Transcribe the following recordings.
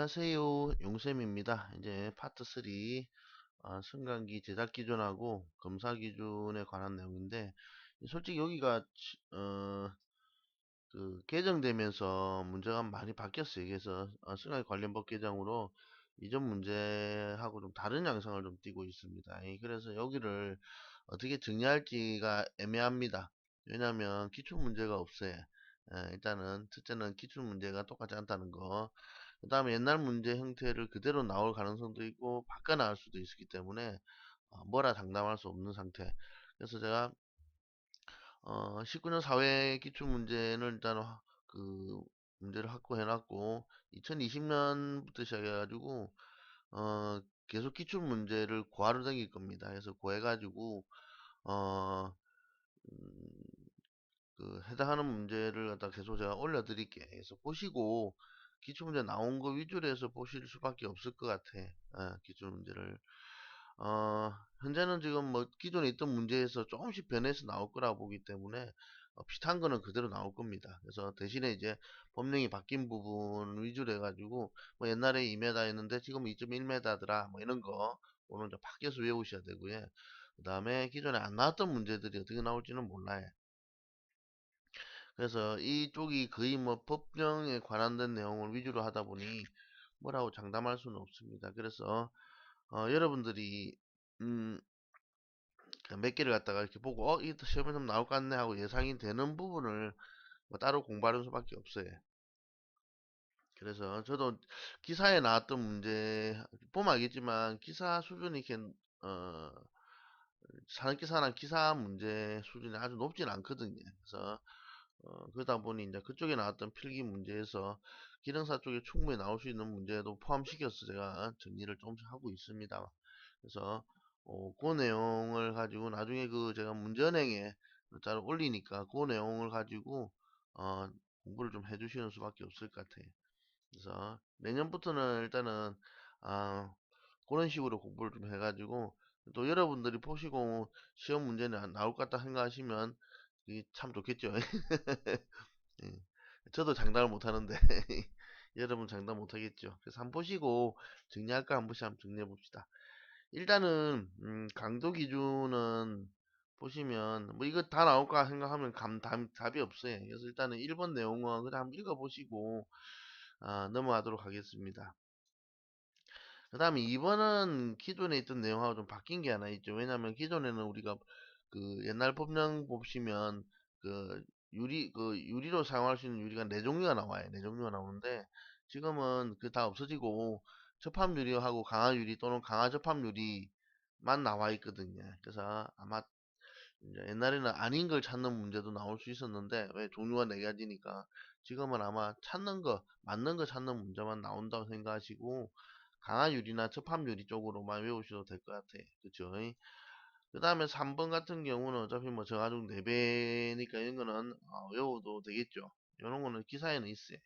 안녕하세요. 용쌤입니다. 이제 파트 3 승강기 제작 기준하고 검사 기준에 관한 내용인데 솔직히 여기가 개정되면서 문제가 많이 바뀌었어요. 그래서 승강기 관련법 개정으로 이전 문제하고 좀 다른 양상을 좀 띠고 있습니다. 그래서 여기를 어떻게 정리할지가 애매합니다. 왜냐하면 기출 문제가 없어요. 일단은 첫째는 기출 문제가 똑같지 않다는 거. 그 다음에 옛날 문제 형태를 그대로 나올 가능성도 있고 바꿔 나갈 수도 있기 때문에 뭐라 장담할 수 없는 상태. 그래서 제가 19년 사회 기출 문제는 일단 그 문제를 확보해 놨고 2020년부터 시작해 가지고 계속 기출 문제를 고하로 당길 겁니다. 그래서 고해 가지고 어 해당하는 문제를 갖다 계속 제가 올려드릴게. 그래서 보시고 기출문제 나온 거 위주로 해서 보실 수밖에 없을 것 같아. 기출문제를. 현재는 지금 뭐 기존에 있던 문제에서 조금씩 변해서 나올 거라 보기 때문에 비슷한 거는 그대로 나올 겁니다. 그래서 대신에 이제 법령이 바뀐 부분 위주로 해가지고 뭐 옛날에 2m였는데 지금 2.1m더라 뭐 이런 거 오늘 좀 바뀌어서 외우셔야 되고요. 그 다음에 기존에 안 나왔던 문제들이 어떻게 나올지는 몰라요. 그래서 이쪽이 거의 뭐 법령에 관한된 내용을 위주로 하다 보니 뭐라고 장담할 수는 없습니다. 그래서 여러분들이 음, 몇 개를 갖다가 이렇게 보고 이 시험에 좀 나올 것 같네 하고 예상이 되는 부분을 뭐 따로 공부하는 수밖에 없어요. 그래서 저도 기사에 나왔던 문제 보면 알겠지만 기사 수준이 이렇게 어, 산업기사나 기사 문제 수준이 아주 높진 않거든요. 그래서 그러다 보니 이제 그쪽에 나왔던 필기 문제에서 기능사 쪽에 충분히 나올 수 있는 문제도 포함시켜서 제가 정리를 조금씩 하고 있습니다. 그래서 그 내용을 가지고 나중에 그 제가 문제은행에 따로 올리니까 그 내용을 가지고 어, 공부를 좀 해주시는 수밖에 없을 것 같아요. 그래서 내년부터는 일단은 그런 식으로 공부를 좀 해가지고 또 여러분들이 보시고 시험 문제는 안 나올 것 같다 생각하시면 이게 참 좋겠죠. 예. 저도 장담을 못하는데 여러분 장담 못하겠죠. 그래서 한번 보시고 정리할까 한 번씩 한번 정리해 봅시다. 일단은 강도 기준은 보시면 뭐 이거 다 나올까 생각하면 답이 없어요. 그래서 일단은 1번 내용은 그냥 한번 읽어보시고 넘어가도록 하겠습니다. 그 다음에 2번은 기존에 있던 내용하고 좀 바뀐 게 하나 있죠. 왜냐하면 기존에는 우리가 그 옛날 법령 보시면 그 유리로 사용할 수 있는 유리가 네 종류가 나와요. 네 종류가 나오는데 지금은 그 다 없어지고 접합 유리하고 강화 유리 또는 강화 접합 유리만 나와 있거든요. 그래서 아마 이제 옛날에는 아닌 걸 찾는 문제도 나올 수 있었는데 왜 종류가 네 가지니까 지금은 아마 찾는 거 맞는 거 찾는 문제만 나온다고 생각하시고 강화유리나 접합유리 쪽으로만 외우셔도 될 것 같아요. 그쵸? 그 다음에 3번 같은 경우는 어차피 뭐 저하중 4배니까 이런 거는 외워도 되겠죠. 이런 거는 기사에는 있어요.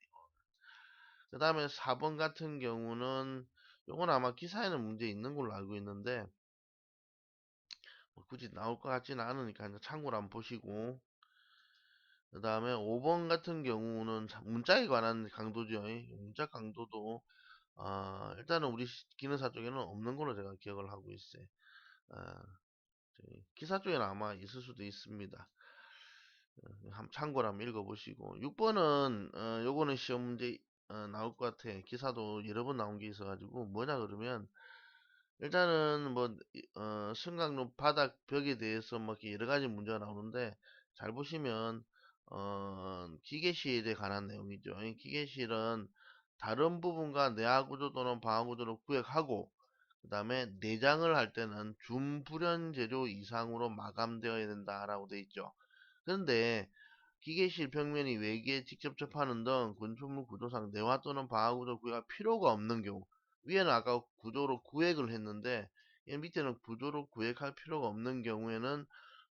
그 다음에 4번 같은 경우는 요건 아마 기사에는 문제 있는 걸로 알고 있는데 뭐 굳이 나올 것 같지는 않으니까 참고로 한번 보시고 그 다음에 5번 같은 경우는 문자에 관한 강도죠. 문자 강도도 일단은 우리 기능사 쪽에는 없는 걸로 제가 기억을 하고 있어요. 아, 기사 쪽에는 아마 있을 수도 있습니다. 참고로 한번 읽어보시고 6번은 요거는 시험 문제 나올 것 같아. 기사도 여러 번 나온 게 있어가지고 뭐냐 그러면 일단은 뭐 승강로 바닥 벽에 대해서 뭐 이렇게 여러 가지 문제가 나오는데 잘 보시면 기계실에 관한 내용이죠. 이 기계실은 다른 부분과 내화 구조 또는 방화 구조를 구획하고 그 다음에 내장을 할 때는 준불연 재료 이상으로 마감되어야 된다라고 되어 있죠. 그런데 기계실 벽면이 외기에 직접 접하는 등 건축물 구조상 내화 또는 방화 구조 구획할 필요가 없는 경우 위에는 아까 구조로 구획을 했는데 이 밑에는 구조로 구획할 필요가 없는 경우에는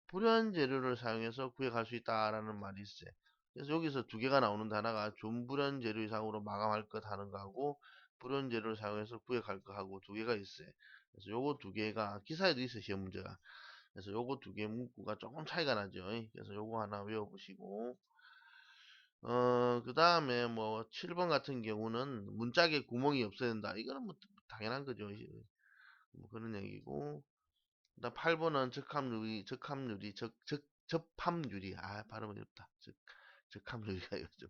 불연 재료를 사용해서 구획할 수 있다라는 말이 있어요. 그래서 여기서 두 개가 나오는데 하나가 준불연 재료 이상으로 마감할 것 하는 거하고 불연 재료를 사용해서 구획할 거 하고 두 개가 있어요. 그래서 요거 두 개가 기사에도 있어요, 시험 문제가. 그래서 요거 두 개 문구가 조금 차이가 나죠. 그래서 요거 하나 외워보시고 그 다음에 뭐 7번 같은 경우는 문짝에 구멍이 없어야 된다. 이거는 뭐 당연한 거죠. 뭐 그런 얘기고. 그다음 8번은 접합률이. 아, 발음이 어렵다. 적합률이가 이거죠.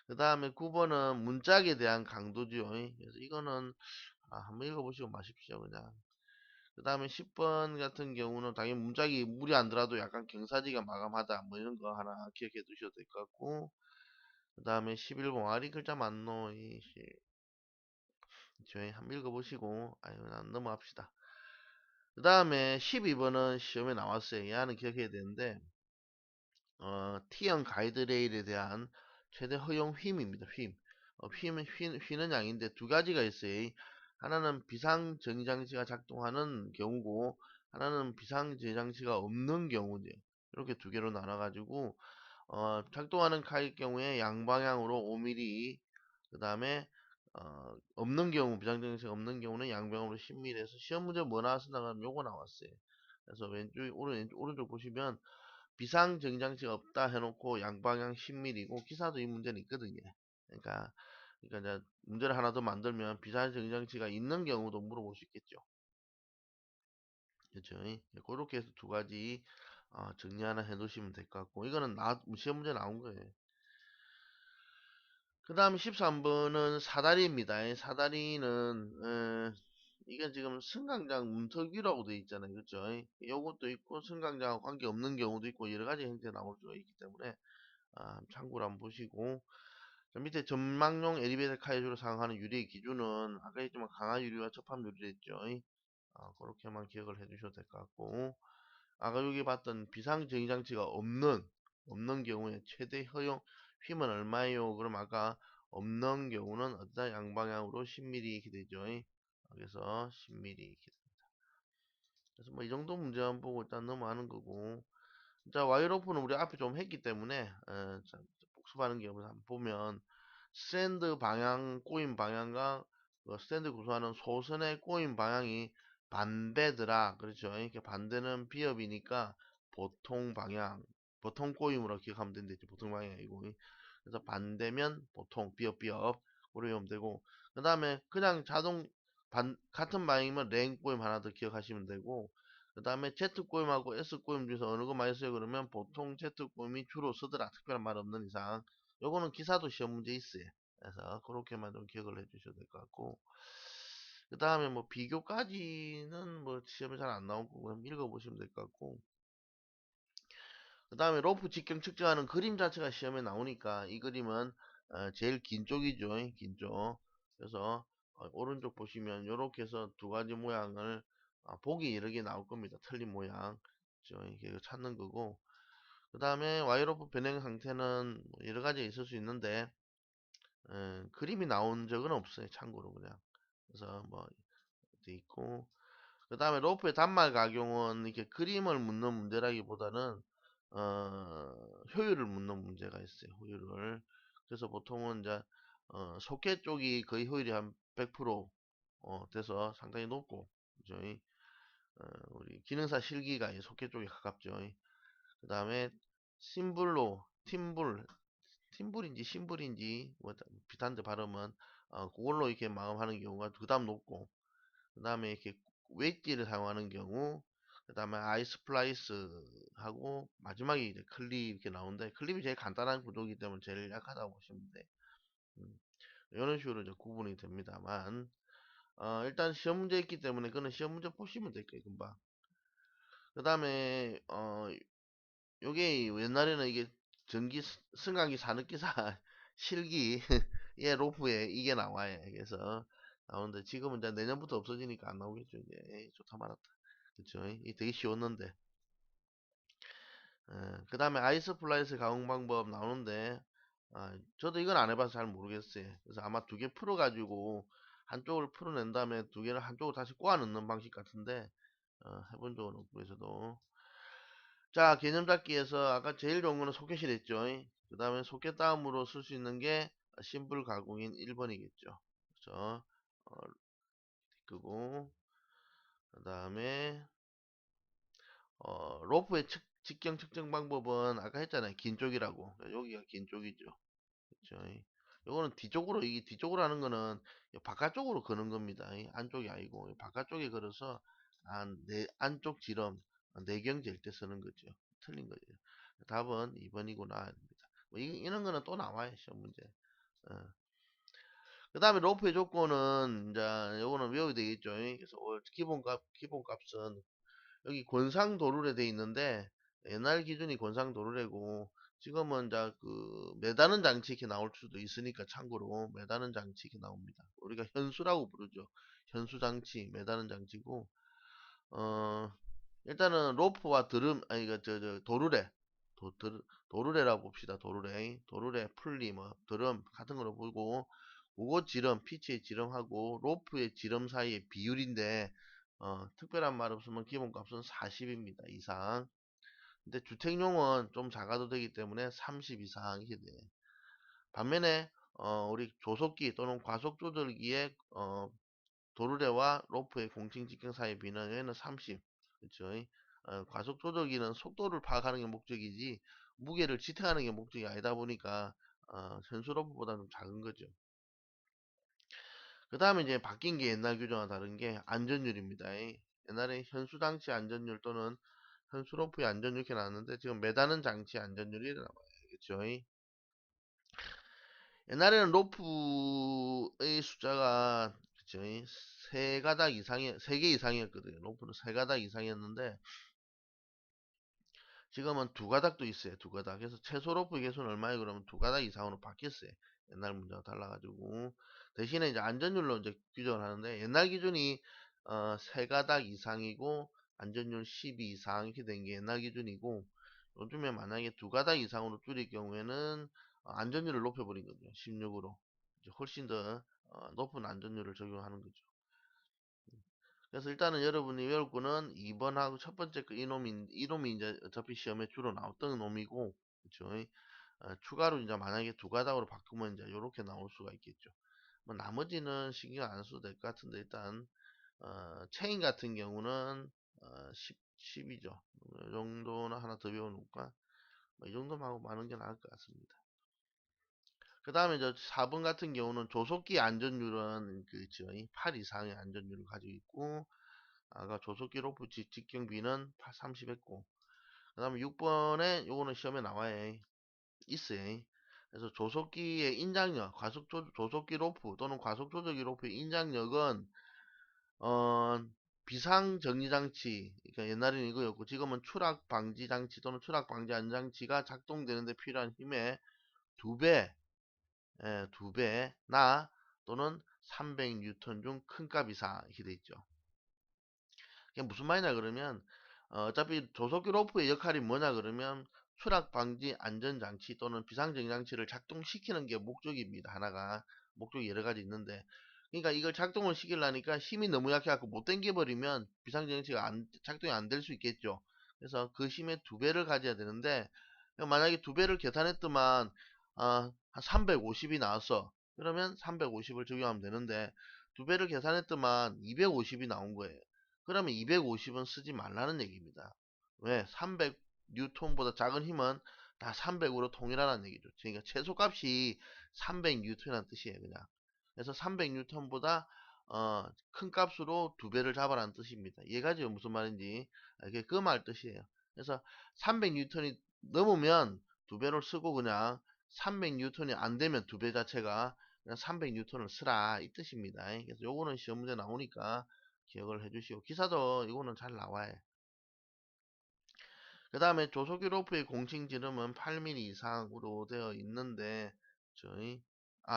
그 다음에 9번은 문짝에 대한 강도죠. 그래서 이거는 한번 읽어보시고 마십시오. 그냥. 그 다음에 10번 같은 경우는 당연히 문짝이 물이 안 들어도 약간 경사지가 마감하다. 뭐 이런 거 하나 기억해 두셔도 될 것 같고. 그 다음에 11번 와리 글자 맞노. 저희 한번 읽어보시고, 아유, 넘어갑시다. 그 다음에 12번은 시험에 나왔어요. 얘는 기억해야 되는데, T형 가이드레일에 대한 최대 허용 휨입니다. 휨. 휘는 양인데 두 가지가 있어요. 하나는 비상정지장치가 작동하는 경우고, 하나는 비상정지장치가 없는 경우죠. 이렇게 두 개로 나눠가지고, 작동하는 카일 경우에 양방향으로 5mm, 그 다음에 없는 경우, 비상정지가 없는 경우는 양방향으로 10mm에서 시험 문제 뭐 나왔었나 하면 요거 나왔어요. 그래서 오른쪽 보시면 비상정지장치가 없다 해놓고 양방향 10mm고 기사도 이 문제는 있거든요. 그러니까, 이제 문제를 하나 더 만들면 비상정지장치가 있는 경우도 물어볼 수 있겠죠. 그렇죠? 그렇게 해서 두 가지 정리 하나 해두시면 될 것 같고, 이거는 시험 문제 나온 거예요. 그 다음 13번은 사다리입니다. 사다리는 이게 지금 승강장 문턱 위라고 되어 있잖아요. 그렇죠? 요것도 있고 승강장과 관계없는 경우도 있고 여러 가지 형태 나올 수가 있기 때문에 참고로 한번 보시고, 자, 밑에 전망용 엘리베이터 카이즈로 사용하는 유리의 기준은 아까 했지만 강화 유리와 접합 유리를 했죠. 그렇게만 기억을 해주셔도 될 것 같고, 아까 여기 봤던 비상정지장치가 없는 경우에 최대 허용 휘은 얼마예요? 그럼 아까 없는 경우는 어떤 양방향으로 10mm 이렇게 되죠. 그래서 10mm 이렇게 됩니다. 그래서 뭐 이 정도 문제만 보고 일단 넘어가는 거고, 자, 와이로프는 우리 앞에 좀 했기 때문에 자, 복습하는 게 한번 보면 스탠드 방향 꼬임 방향과 스탠드 구성하는 소선의 꼬임 방향이 반대더라. 그렇죠? 이렇게 반대는 비협이니까 보통 방향, 보통 꼬임으로 기억하면 되는데 보통 방향이고, 그래서 반대면 보통 비협 그렇게 하면 되고, 그 다음에 그냥 같은 방향이면 랭 꼬임 하나 더 기억하시면 되고, 그 다음에 Z 꼬임하고 S 꼬임 중에서 어느 거 많이 써요? 그러면 보통 Z 꼬임이 주로 쓰더라. 특별한 말 없는 이상. 요거는 기사도 시험 문제 있어요. 그래서 그렇게만 좀 기억을 해주셔도 될 것 같고, 그 다음에 뭐 비교까지는 뭐 시험에 잘 안 나오고 그럼 읽어보시면 될 것 같고, 그 다음에 로프 직경 측정하는 그림 자체가 시험에 나오니까 이 그림은 제일 긴 쪽이죠. 긴 쪽. 그래서 오른쪽 보시면 이렇게 해서 두 가지 모양을 보기 여러 개 나올 겁니다. 틀린 모양. 그렇죠? 이게 찾는 거고, 그 다음에 와이로프 변형 상태는 뭐 여러 가지 있을 수 있는데 그림이 나온 적은 없어요. 참고로 그냥. 그래서 뭐 돼 있고, 그 다음에 로프의 단말 각용은 이렇게 그림을 묻는 문제라기보다는 효율을 묻는 문제가 있어요. 효율을. 그래서 보통은 이제 소켓 쪽이 거의 효율이 한 100% 돼서 상당히 높고, 그죠? 우리 기능사 실기가 이 소켓 쪽에 가깝죠. 그 다음에 팀불인지 심불인지 뭐 비슷한데 발음은 그걸로 이렇게 마감하는 경우가 그 다음 높고, 그 다음에 이렇게 웨이지를 사용하는 경우, 그 다음에 아이스플라이스 하고 마지막에 이제 클립 이렇게 나오는데, 클립이 제일 간단한 구조이기 때문에 제일 약하다고 보시면 돼. 이런 식으로 이제 구분이 됩니다만, 일단 시험 문제 있기 때문에 그는 시험 문제 보시면 될 거예요. 금방. 그 다음에 요게 옛날에는 이게 승강기 산업기사 실기 예 로프에 이게 나와요. 그래서 나오는데 지금은 이제 내년부터 없어지니까 안 나오겠죠. 이제 에이, 좋다 말았다. 그쵸? 이 되게 쉬웠는데. 그 다음에 아이스 플라이스 가공 방법 나오는데, 저도 이건 안 해봐서 잘 모르겠어요. 그래서 아마 두 개 풀어가지고 한쪽을 풀어낸 다음에 두 개를 한쪽으로 다시 꼬아 넣는 방식 같은데, 해본 적은 없고 해서도. 자, 개념 잡기에서 아까 제일 좋은 거는 소켓이랬죠. 그 다음에 소켓 다음으로 쓸 수 있는 게 심플 가공인 1번이겠죠. 그죠? 그고 그 다음에 로프의 직경 측정 방법은 아까 했잖아요. 긴 쪽이라고. 여기가 긴 쪽이죠. 그렇죠. 요거는 뒤쪽으로, 이게 뒤쪽으로 하는 거는 바깥쪽으로 거는 겁니다. 안쪽이 아니고 바깥쪽에 걸어서 안쪽 지름 내경 잴 때 쓰는 거죠. 틀린 거죠. 답은 2번이구나 합니다. 뭐 이런 거는 또 나와요, 시험 문제. 어. 그 다음에 로프의 조건은 이제 요거는 외워야 되겠죠. 그래서 기본값은 여기 권상도르래 돼 있는데, 옛날 기준이 권상도르래고 지금은 이제 그 매다는 장치 이렇게 나올 수도 있으니까 참고로 매다는 장치 이렇게 나옵니다. 우리가 현수라고 부르죠. 현수 장치, 매다는 장치고, 어 일단은 로프와 드럼, 아니 이거 저 도르래, 도르래라고 봅시다. 도르래 풀리 뭐 드럼 같은 거로 보고, 그거 지름, 피치의 지름하고 로프의 지름 사이의 비율인데, 특별한 말 없으면 기본값은 40입니다. 이상. 근데 주택용은 좀 작아도 되기 때문에 30 이상 이렇게 돼. 반면에 우리 조속기 또는 과속 조절기의 도르래와 로프의 공칭 직경 사이의 비는 얘는 30. 그렇죠? 과속 조절기는 속도를 파악하는 게 목적이지 무게를 지탱하는 게 목적이 아니다 보니까 현수 로프보다 좀 작은 거죠. 그 다음에 이제 바뀐 게 옛날 규정과 다른 게 안전율입니다. 옛날에 현수 장치 안전율 또는 현수 로프의 안전율 이렇게 나왔는데 지금 매다는 장치 안전율이 나와요. 그렇죠? 옛날에는 로프의 숫자가, 그쵸, 세 가닥 이상이, 세 개 이상이었거든요. 로프는 세 가닥 이상이었는데 지금은 두 가닥도 있어요. 두 가닥. 그래서 최소 로프 개수는 얼마예요? 그러면 두 가닥 이상으로 바뀌었어요. 옛날 문제와 달라가지고 대신에 이제 안전율로 이제 규정을 하는데, 옛날 기준이 세 가닥 이상이고 안전율 12 이상 이렇게 된 게 옛날 기준이고, 요즘에 만약에 두 가닥 이상으로 줄일 경우에는 안전율을 높여버린 거죠. 16으로 훨씬 더 높은 안전율을 적용하는 거죠. 그래서 일단은 여러분이 외울 거는 2번하고 첫 번째 거 이놈이 이제 어차피 시험에 주로 나왔던 놈이고, 그쵸? 추가로 이제 만약에 두 가닥으로 바꾸면 이제 요렇게 나올 수가 있겠죠. 뭐 나머지는 신경 안 써도 될 것 같은데, 일단 체인 같은 경우는 10이죠. 이 정도는 하나 더 외워놓을까? 뭐이 정도만 하고 마는 게 나을 것 같습니다. 그 다음에 저 4번 같은 경우는 조속기 안전율은 그죠, 8 이상의 안전율을 가지고 있고, 아까 조속기 로프 직경비는 30 했고, 그 다음에 6번에 요거는 시험에 나와요. 있어요. 그래서 조속기의 인장력, 조속기 로프 또는 과속 조절기 로프의 인장력은 어, 비상 정리 장치, 그러니까 옛날에는 이거였고 지금은 추락 방지 장치 또는 추락 방지 안장치가 작동되는데 필요한 힘의 두배, 두 배나 또는 300N 중 큰 값 이상 이렇게 돼 있죠. 그게 무슨 말이냐 그러면, 어차피 조속기 로프의 역할이 뭐냐 그러면 추락 방지 안전장치 또는 비상정장치를 작동시키는 게 목적입니다. 하나가 목적이 여러 가지 있는데, 그러니까 이걸 작동을 시키려니까 힘이 너무 약해갖고 못 당겨버리면 비상정장치가 작동이 안 될 수 있겠죠. 그래서 그 힘의 두 배를 가져야 되는데, 만약에 두 배를 계산했더만 한 350이 나왔어. 그러면 350을 적용하면 되는데, 두 배를 계산했더만 250이 나온 거예요. 그러면 250은 쓰지 말라는 얘기입니다. 왜? 300N보다 작은 힘은 다 300으로 통일하라는 얘기죠. 그러니까 최소값이 300N이라는 뜻이에요. 그냥. 그래서 300N보다 큰 값으로 두 배를 잡아라는 뜻입니다. 이해가죠? 무슨 말인지. 그게 그 말 뜻이에요. 그래서 300N이 넘으면 두 배를 쓰고, 그냥 300N이 안 되면 두 배 자체가 그냥 300N을 쓰라 이 뜻입니다. 그래서 요거는 시험 문제 나오니까 기억을 해주시고, 기사도 이거는 잘 나와요. 그 다음에 조속기 로프의 공칭 지름은 8mm 이상으로 되어 있는데, 저희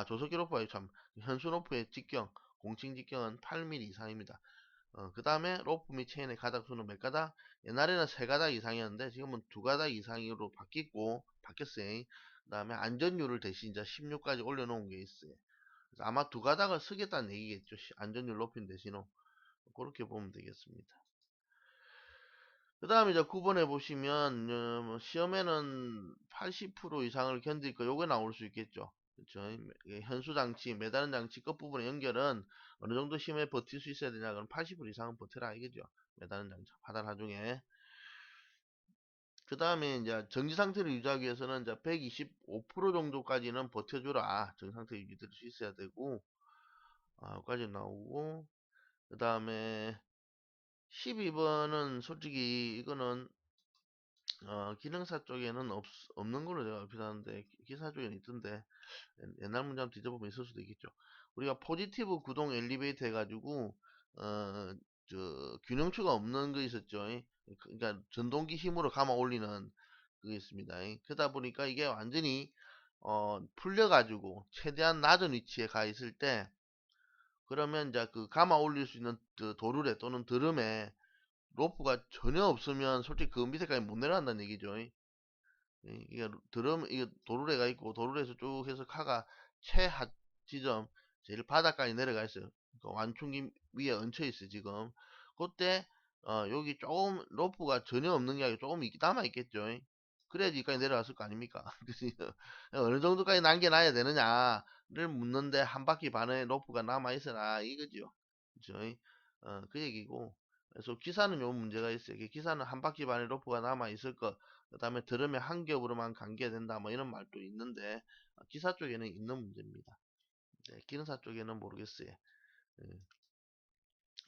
조속기 로프가 참 현수 로프의 직경 공칭 직경은 8mm 이상입니다. 그 다음에 로프 및 체인의 가닥 수는 몇 가닥? 옛날에는 세 가닥 이상이었는데 지금은 두 가닥 이상으로 바뀌었어요. 그 다음에 안전율을 대신 이제 16까지 올려놓은 게 있어요. 그래서 아마 두 가닥을 쓰겠다는 얘기겠죠. 안전율 높인 대신으로. 그렇게 보면 되겠습니다. 그 다음에 이제 9번에 보시면 뭐 시험에는 80% 이상을 견딜 거 요게 나올 수 있겠죠. 그렇죠. 현수 장치, 매다는 장치 끝부분의 연결은 어느 정도 시험에 버틸 수 있어야 되냐? 그럼 80% 이상은 버텨라 이거죠. 매다는 장치, 바닥 하중에. 그 다음에 이제 정지 상태를 유지하기 위해서는 이제 125% 정도까지는 버텨주라. 정지 상태 유지될 수 있어야 되고, 까지 나오고, 그 다음에 12번은 솔직히 이거는 기능사 쪽에는 없는 걸로 제가 알피하는데 기사 쪽에는 있던데 옛날 문제 한번 뒤져보면 있을 수도 있겠죠. 우리가 포지티브 구동 엘리베이터 해가지고 어, 균형추가 없는 거 있었죠. 그러니까 전동기 힘으로 감아 올리는 그게 있습니다. 그러다 보니까 이게 완전히 풀려가지고 최대한 낮은 위치에 가 있을 때 그러면 이제 그 감아 올릴 수 있는 그 도르래 또는 드럼에 로프가 전혀 없으면 솔직히 그 밑에까지 못 내려간다는 얘기죠. 이게 이게 도르래가 있고 도르래에서 쭉 해서 카가 최하 지점 제일 바닥까지 내려가 있어요. 그 완충기 위에 얹혀 있어요 지금. 그때 여기 조금 로프가 전혀 없는 게 아니고 조금 남아 있겠죠. 그래야지 여기까지 내려갔을 거 아닙니까? 그래서 어느 정도까지 남겨놔야 되느냐를 묻는데 한 바퀴 반의 로프가 남아 있어라 이거죠. 그죠? 그 얘기고. 그래서 기사는 요 문제가 있어요. 기사는 한 바퀴 반의 로프가 남아 있을 것. 그 다음에 들으면 한 겹으로만 관계된다 뭐 이런 말도 있는데 기사 쪽에는 있는 문제입니다. 네, 기능사 쪽에는 모르겠어요. 예.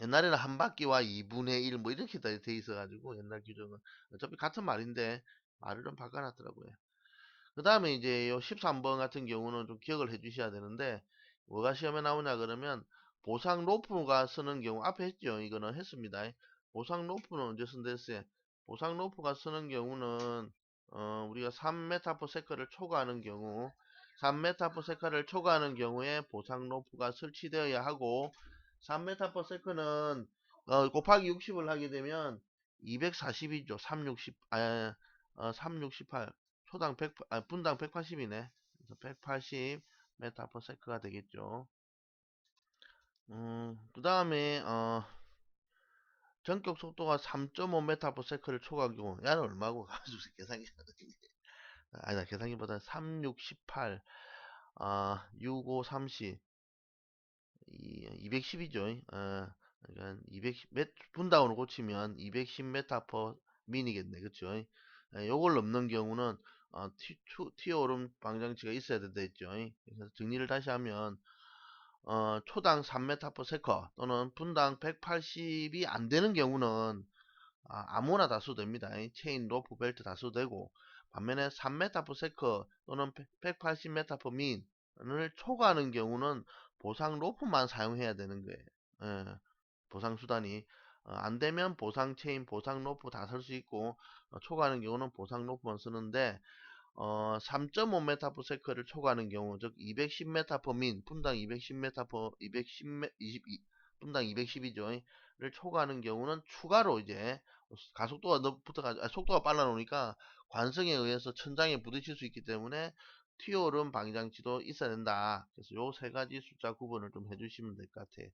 옛날에는 한 바퀴와 2분의 1 뭐 이렇게 돼 있어가지고 옛날 규정은 어차피 같은 말인데 말을 좀 바꿔놨더라고요. 그 다음에 이제 요 13번 같은 경우는 좀 기억을 해 주셔야 되는데 뭐가 시험에 나오냐 그러면 보상 로프가 쓰는 경우 앞에 했죠. 이거는 했습니다. 보상 로프는 언제 쓴다 했어요. 보상 로프가 쓰는 경우는 우리가 3m/s를 초과하는 경우 3m/s를 초과하는 경우에 보상 로프가 설치되어야 하고 3m/s는 곱하기 60을 하게 되면 240이죠. 368 초당 100, 분당 180이네. 그래서 180 메타/s가 되겠죠. 그 다음에 전격 속도가 3.5 메타/s를 초과한 경우 야는 얼마고 가지고 계산기 아니다 계산기보다 3, 6, 18 65, 30 210이죠. 그러니까 210 분당으로 고치면 210 메타/per 민이겠네, 그렇죠? 요걸 넘는 경우는 튀어오름 방정치가 있어야 된다 했죠. 그래서 정리를 다시 하면 초당 3m/s 또는 분당 180이 안 되는 경우는 아무나 다 써도 됩니다. 체인, 로프, 벨트 다 써도 되고 반면에 3m/s 또는 180m/min 을 초과하는 경우는 보상 로프만 사용해야 되는 거예요. 예, 보상 수단이 안 되면 보상 체인, 보상 로프 다 쓸 수 있고 초과하는 경우는 보상 로프만 쓰는데 3.5m/s를 초과하는 경우 즉 210m/min 분당 210m/per 210 분당 210이죠. 를 초과하는 경우는 추가로 이제 가속도가 붙어가 속도가 빨라 놓으니까 관성에 의해서 천장에 부딪힐 수 있기 때문에 튀어오름 방장치도 있어야 된다. 그래서 요 세 가지 숫자 구분을 좀 해주시면 될 것 같아요.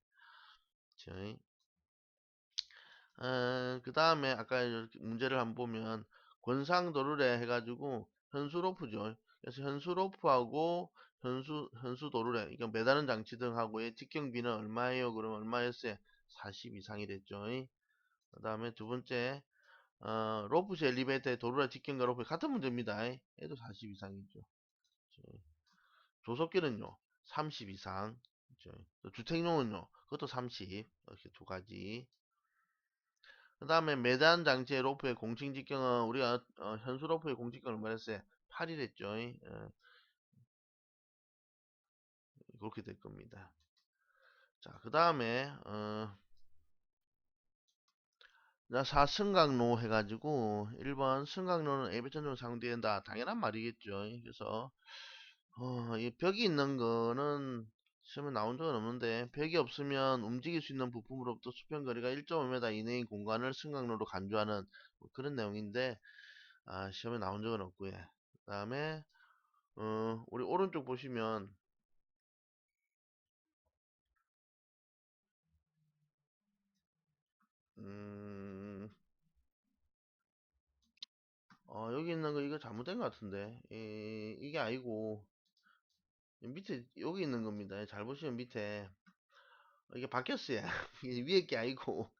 그 다음에 아까 이렇게 문제를 한번 보면 권상도르래 해가지고 현수로프죠. 그래서 현수로프하고 현수도르래 이건 매다른 장치 등하고의 직경비는 얼마예요? 그러면 얼마였어요? 40 이상이 됐죠. 그 다음에 두 번째 로프스 엘리베이터의 도르래 직경과 로프 같은 문제입니다. 얘도 40 이상이죠. 조석기는요 30 이상. 주택용은요 그것도 30 이렇게 두 가지. 그 다음에 매단 장치의 로프의 공칭 직경은 우리가 현수 로프의 공직경을 말했어요. 8이랬죠. 그렇게 될 겁니다. 자, 그 다음에 자, 4승강로 해가지고 1번 승강로는 AB천으로 사용된다. 당연한 말이겠죠. 그래서 이 벽이 있는 거는 시험에 나온 적은 없는데 벽이 없으면 움직일 수 있는 부품으로부터 수평거리가 1.5m 이내인 공간을 승강로로 간주하는 뭐 그런 내용인데 시험에 나온 적은 없고요. 그 다음에 우리 오른쪽 보시면 음, 여기 있는 거 이거 잘못된 것 같은데 이게 아니고 밑에 여기 있는 겁니다. 잘 보시면 밑에 이게 바뀌었어요. 이게 위에 게 아니고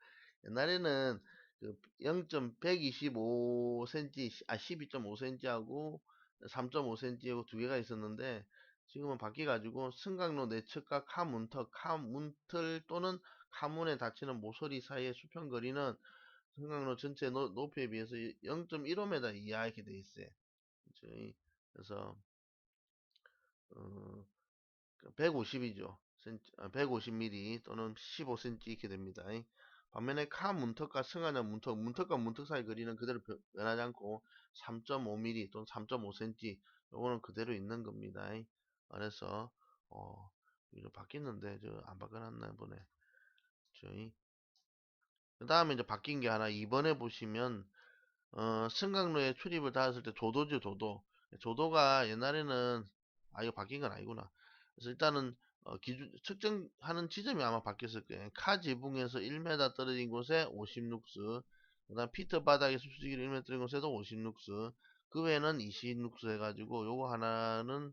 옛날에는 그 0.125cm, 12.5cm하고 3.5cm하고 두 개가 있었는데 지금은 바뀌어가지고 승강로 내측과 카문틀 또는 카문에 닫히는 모서리 사이의 수평거리는 승강로 전체 높이에 비해서 0.15m 이하 이렇게 돼 있어요. 그래서 150이죠. 150mm 또는 15cm 이렇게 됩니다. 반면에 카 문턱과 승하장 문턱과 문턱 사이 거리는 그대로 변하지 않고 3.5mm 또는 3.5cm 요거는 그대로 있는 겁니다. 그래서 이거 바뀌었는데 저 안 바꿔놨나 보네. 그 다음에 이제 바뀐 게 하나 2번에 보시면 승강로에 출입을 닫았을 때 조도죠, 조도. 조도가 옛날에는, 이거 바뀐 건 아니구나. 그래서 일단은, 기준, 측정하는 지점이 아마 바뀌었을 거예요. 카 지붕에서 1m 떨어진 곳에 50룩스, 그 다음 피트 바닥에서 수직으로 1m 떨어진 곳에도 50룩스, 그 외에는 20룩스 해가지고, 요거 하나는,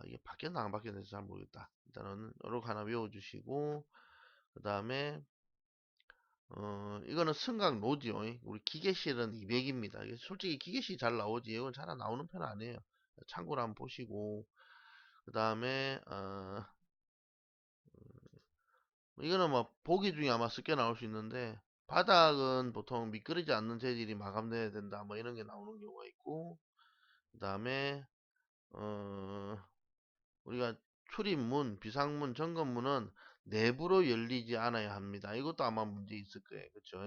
이게 바뀌었나 안 바뀌었는지 잘 모르겠다. 일단은, 요렇게 하나 외워주시고, 그 다음에, 이거는 승강로지요. 우리 기계실은 200입니다. 솔직히 기계실 잘 나오지. 이건 잘 안 나오는 편 아니에요. 참고로 한번 보시고. 그 다음에, 이거는 뭐, 보기 중에 아마 쉽게 나올 수 있는데, 바닥은 보통 미끄러지 않는 재질이 마감돼야 된다. 뭐 이런 게 나오는 경우가 있고, 그 다음에, 어, 우리가 출입문, 비상문, 점검문은 내부로 열리지 않아야 합니다. 이것도 아마 문제 있을 거예요. 그쵸?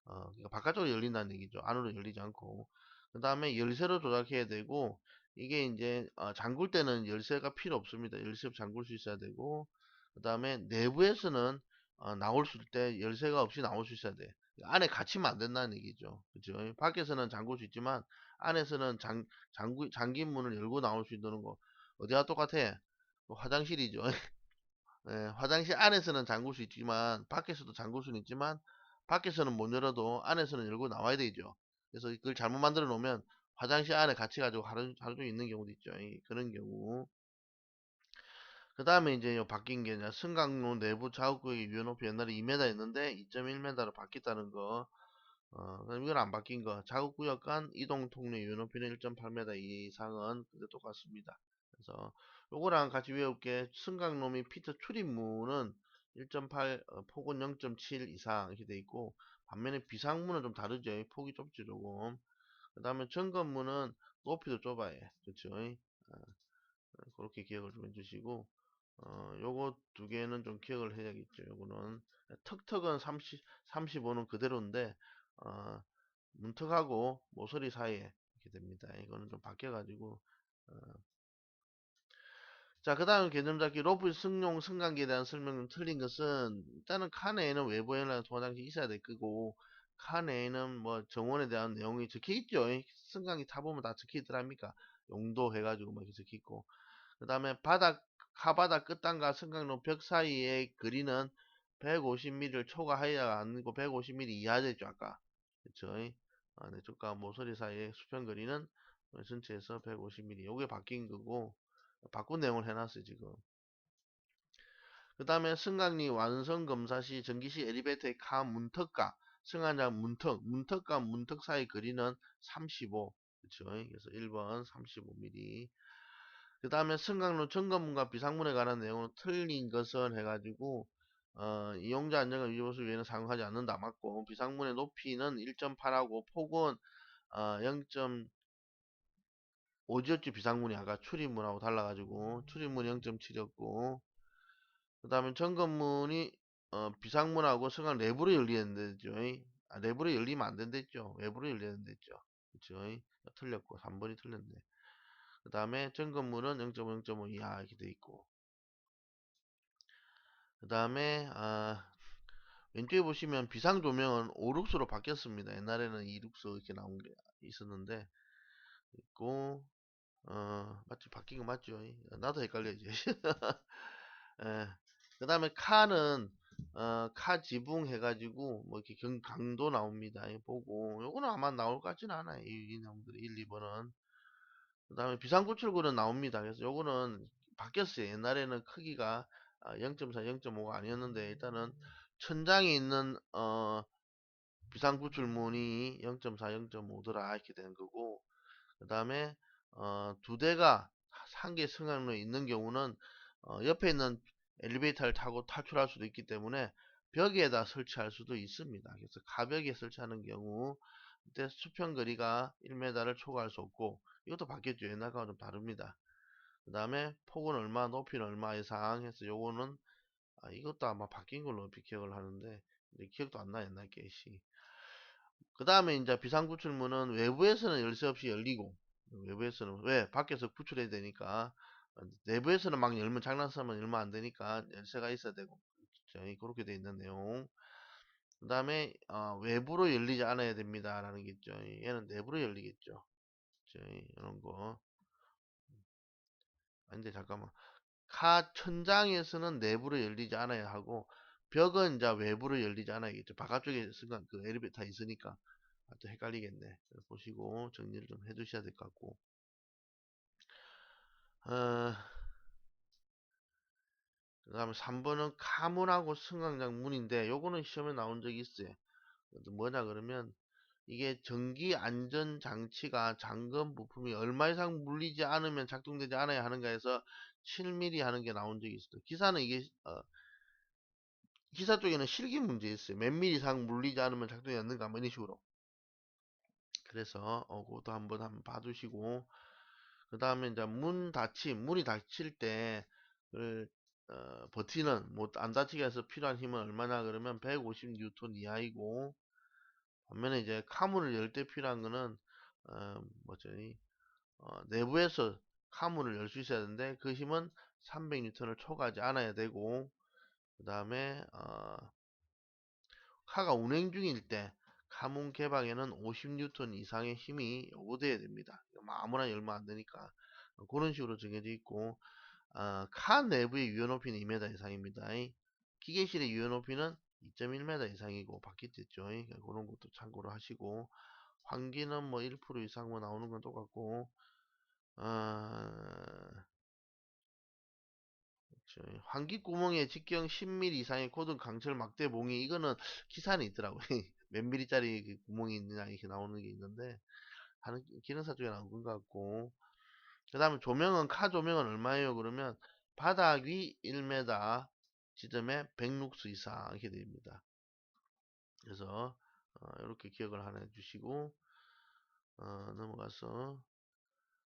그러니까 바깥쪽으로 열린다는 얘기죠. 안으로 열리지 않고. 그 다음에 열쇠로 조작해야 되고, 이게 이제, 잠글 때는 열쇠가 필요 없습니다. 열쇠 잠글 수 있어야 되고, 그 다음에 내부에서는, 나올 때 열쇠가 없이 나올 수 있어야 돼. 안에 갇히면 안 된다는 얘기죠. 그죠? 밖에서는 잠글 수 있지만, 안에서는 잠긴 문을 열고 나올 수 있는 거. 어디와 똑같아? 화장실이죠. 예, 화장실 안에서는 잠글 수 있지만 밖에서도 잠글 수는 있지만 밖에서는 못 열어도 안에서는 열고 나와야 되죠. 그래서 그걸 잘못 만들어 놓으면 화장실 안에 갇혀 가지고 하루 종일 있는 경우도 있죠. 그런 경우. 그 다음에 이제 바뀐 게 이제 승강로 내부 자극구역의 유연 높이 옛날에 2m였는데 2.1m로 바뀌었다는 거. 그럼 이건 안 바뀐 거. 자극구역 간 이동 통로의 유연 높이는 1.8m 이상은 그대 똑같습니다. 그래서 요거랑 같이 외울게. 승강로 및 피트 출입문은 1.8 폭은 0.7 이상 이렇게 돼 있고, 반면에 비상문은 좀 다르죠. 폭이 좁죠 조금. 그 다음에 점검문은 높이도 좁아요. 그렇죠? 그렇게 기억을 좀 해주시고, 요거 두 개는 좀 기억을 해야겠죠. 요거는 턱턱은 35는 그대로인데 문턱하고 모서리 사이에 이렇게 됩니다. 이거는 좀 바뀌어가지고. 어, 자, 그 다음 개념 잡기. 로프 승용 승강기에 대한 설명은 틀린 것은, 일단은 칸에는 외부에는 도장이 있어야 될 거고, 칸에는 뭐 정원에 대한 내용이 적혀 있죠. 승강기 타보면 다 적혀 있더랍니까? 용도 해가지고 뭐 이렇게 적혀 있고, 그 다음에 카바닥 끝단과 승강로 벽 사이의 거리는 150mm를 초과하지 않고 150mm 이하 되죠, 아까. 그쵸? 내쪽과 모서리 사이의 수평 거리는 전체에서 150mm. 요게 바뀐 거고, 바꾼 내용을 해놨어요, 지금. 그 다음에 승강리 완성 검사 시 전기시 엘리베이터의 카 문턱과 승강장 문턱과 문턱 사이 거리는 35. 그쵸? 그래서 1번 35mm. 그 다음에 승강로 점검문과 비상문에 관한 내용은 틀린 것을 해가지고 이용자 안전과 유지보수 위에는 사용하지 않는다 맞고, 비상문의 높이는 1.8하고 폭은 0.5였지. 비상문이 아까 출입문하고 달라가지고 출입문이 0.7이었고, 그 다음에 점검문이 비상문하고 승강 내부로 열리는 데죠. 내부로 열리면 안 된댔죠. 외부로 열리는 데죠. 그쵸? 틀렸고 3번이 틀렸네. 그 다음에 점검문은 0.5, 0.5 이하 이렇게 돼 있고, 그 다음에 왼쪽에 보시면 비상조명은 5룩스로 바뀌었습니다. 옛날에는 2룩스 이렇게 나온 게 있었는데 있고, 맞죠? 바뀐 거 맞죠? 나도 헷갈려야지. 그 다음에 카는 카 지붕 해가지고 뭐 이렇게 강도 나옵니다. 보고 요거는 아마 나올 것 같지는 않아요. 이 내용들이 1, 2번은. 그 다음에 비상구출구는 나옵니다. 그래서 요거는 바뀌었어요. 옛날에는 크기가 0.4, 0.5가 아니었는데 일단은 천장에 있는 비상구출문이 0.4, 0.5더라 이렇게 되는 거고, 그 다음에 두 대가 한 개 승강로에 있는 경우는 옆에 있는 엘리베이터를 타고 탈출할 수도 있기 때문에 벽에다 설치할 수도 있습니다. 그래서 가벽에 설치하는 경우 그때 수평 거리가 1m를 초과할 수 없고, 이것도 바뀌었죠. 옛날과 좀 다릅니다. 그 다음에 폭은 얼마, 높이는 얼마 이상 해서 요거는 이것도 아마 바뀐 걸로 기억을 하는데 기억도 안 나. 옛날 게시. 그 다음에 이제 비상구출문은 외부에서는 열쇠 없이 열리고, 외부에서는 왜 밖에서 구출해야 되니까, 내부에서는 막 열면 장난스러면 열면 안 되니까 열쇠가 있어야 되고, 그렇게 돼 있는 내용. 그 다음에 외부로 열리지 않아야 됩니다 라는 게 있죠. 얘는 내부로 열리겠죠. 이런 거. 근데 잠깐만, 카 천장에서는 내부로 열리지 않아야 하고 벽은 이제 외부로 열리지 않아야겠죠. 바깥쪽에 순간 그 엘리베이터 있으니까 또 헷갈리겠네. 보시고 정리를 좀 해두셔야 될 것 같고, 어, 그 다음에 3번은 카문하고 승강장 문인데 요거는 시험에 나온 적이 있어요. 뭐냐 그러면 이게 전기 안전 장치가 잠금 부품이 얼마 이상 물리지 않으면 작동되지 않아야 하는가 해서 7mm 하는 게 나온 적이 있어요. 기사는 이게 기사 쪽에는 실기 문제 있어요. 몇 미리 이상 물리지 않으면 작동이 않는가 뭐 이런 식으로. 그래서 그것도 한번 봐두시고, 그 다음에 이제 문이 닫힐 때 그, 버티는 뭐 안 다치게 해서 필요한 힘은 얼마나 그러면 150N 이하이고, 반면에 이제 카문을 열 때 필요한 거는 뭐죠? 내부에서 카문을 열 수 있어야 되는데 그 힘은 300N을 초과하지 않아야 되고, 그 다음에 카가 운행 중일 때 카문 개방에는 50N 이상의 힘이 요구돼야 됩니다. 뭐 아무나 열면 안 되니까 그런 식으로 정해져 있고, 카 내부의 유연 높이는 2m 이상입니다. 기계실의 유연 높이는 2.1m 이상이고 바뀌었죠. 그런 것도 참고로 하시고, 환기는 뭐 1% 이상 뭐 나오는 건 똑같고, 환기 구멍에 직경 10mm 이상의 고등 강철 막대 봉이, 이거는 기사는 있더라고요. 몇 mm짜리 그 구멍이 있느냐 이렇게 나오는 게 있는데 하는 기능사 쪽에 나온 것 같고, 그 다음에 조명은 카 조명은 얼마예요? 그러면 바닥 위 1m 지점에 100룩스 이상 이렇게 됩니다. 그래서 이렇게 기억을 하나 해주시고, 넘어가서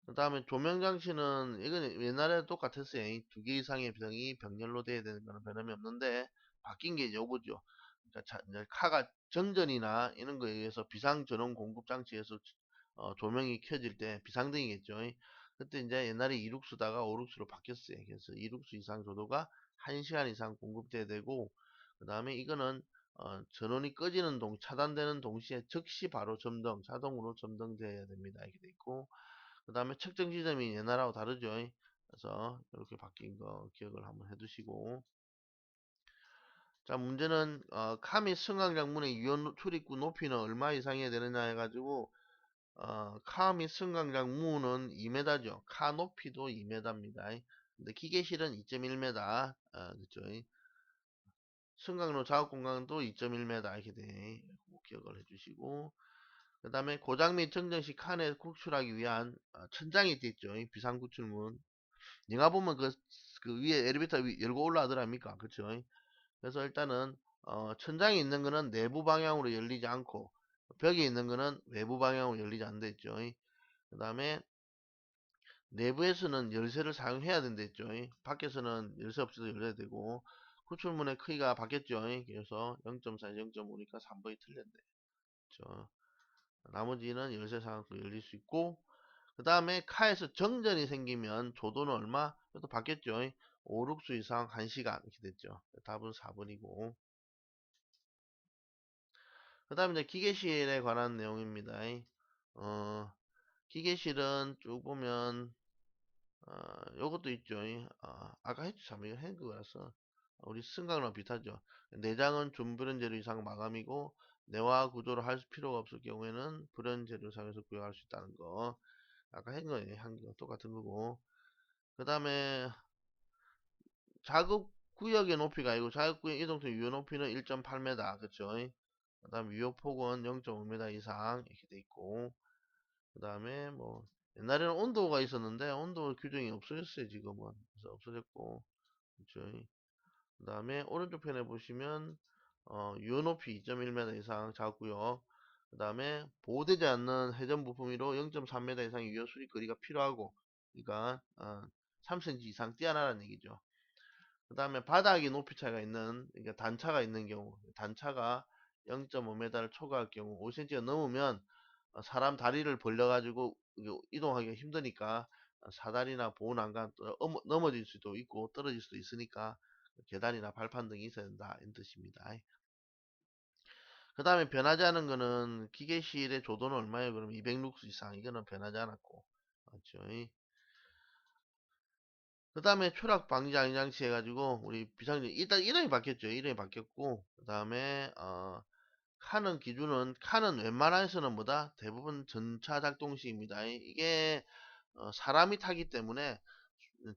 그 다음에 조명 장치는 이건 옛날에 똑같았어요. 두 개 이상의 병이 병렬로 돼야 되는 거는 변함이 없는데 바뀐 게 요거죠. 그러니까 이제 카가 정전이나 이런 거에 의해서 비상 전원 공급 장치에서 조명이 켜질 때 비상등이겠죠. 그때 이제 옛날에 2룩스다가 5룩스로 바뀌었어요. 그래서 2룩스 이상 조도가 1시간 이상 공급돼야 되고, 그 다음에 이거는 전원이 꺼지는 차단되는 동시에 즉시 바로 점등, 자동으로 점등돼야 됩니다. 이렇게 돼 있고, 그 다음에 측정 지점이 옛날하고 다르죠. 그래서 이렇게 바뀐 거 기억을 한번 해두시고, 자, 문제는 카 및 승강장문의 유연 출입구 높이는 얼마 이상이어야 되느냐 해가지고, 카 및 승강장문은 2m죠. 카 높이도 2m입니다. 근데 기계실은 2.1m, 그죠? 승강로 작업 공간도 2.1m 이렇게 돼. 기억을 해주시고, 그 다음에 고장 및 정정 시 칸에 구출하기 위한 천장이 있죠. 비상구출문. 영화 보면 그 위에 엘리베이터 열고 올라가더랍니까? 그쵸? 그래서 일단은 천장에 있는 거는 내부 방향으로 열리지 않고 벽에 있는 거는 외부 방향으로 열리지 않는다 했죠. 그 다음에 내부에서는 열쇠를 사용해야 된다 했죠. 밖에서는 열쇠 없이도 열려야 되고, 구출문의 크기가 바뀌었죠. 그래서 0.4, 0.5니까 3번이 틀렸네. 그렇죠? 나머지는 열쇠 사용도 열릴 수 있고, 그 다음에 카에서 정전이 생기면 조도는 얼마? 이것도 바뀌었죠. 5룩수 이상 1시간 이렇게 됐죠. 답은 4번이고, 그 다음에 이제 기계실에 관한 내용입니다. 어, 기계실은 쭉 보면 요것도 있죠. 아까 했죠. 참 이거 한 거라서 우리 승강랑 비슷하죠. 내장은 준불연 재료 이상 마감이고 내화 구조를 할 필요가 없을 경우에는 불연 재료 사용해서 구현할 수 있다는 거. 아까 한 거예요. 한 거 똑같은 거고. 그 다음에 작업 구역의 높이가 아니고 작업 구역 이동성 유효 높이는 1.8m. 그쵸? 그 다음에 위협폭은 0.5m 이상 이렇게 돼 있고, 그 다음에 뭐 옛날에는 온도가 있었는데 온도 규정이 없어졌어요. 지금은. 그래서 없어졌고, 그렇죠. 그 다음에 오른쪽 편에 보시면 유효 높이 2.1m 이상 작고요. 그 다음에 보호되지 않는 회전 부품으로 0.3m 이상의 유효 수립 거리가 필요하고, 그러니까 3cm 이상 뛰어나라는 얘기죠. 그 다음에 바닥이 높이 차이가 있는, 그러니까 단차가 있는 경우, 단차가 0.5m를 초과할 경우 5cm가 넘으면 사람 다리를 벌려가지고 이동하기가 힘드니까 사다리나 보호난간 넘어질 수도 있고 떨어질 수도 있으니까 계단이나 발판 등이 있어야 된다, 이런 뜻입니다. 그 다음에 변하지 않은 거는 기계실의 조도는 얼마예요? 그럼 200룩스 이상, 이거는 변하지 않았고, 맞죠? 그 다음에 추락 방지 안전장치 해가지고 우리 비상등, 일단 이름이 바뀌었죠. 이름이 바뀌었고, 그 다음에 칸은 기준은, 칸은 웬만해서는 뭐다? 대부분 전차 작동식입니다. 이게 사람이 타기 때문에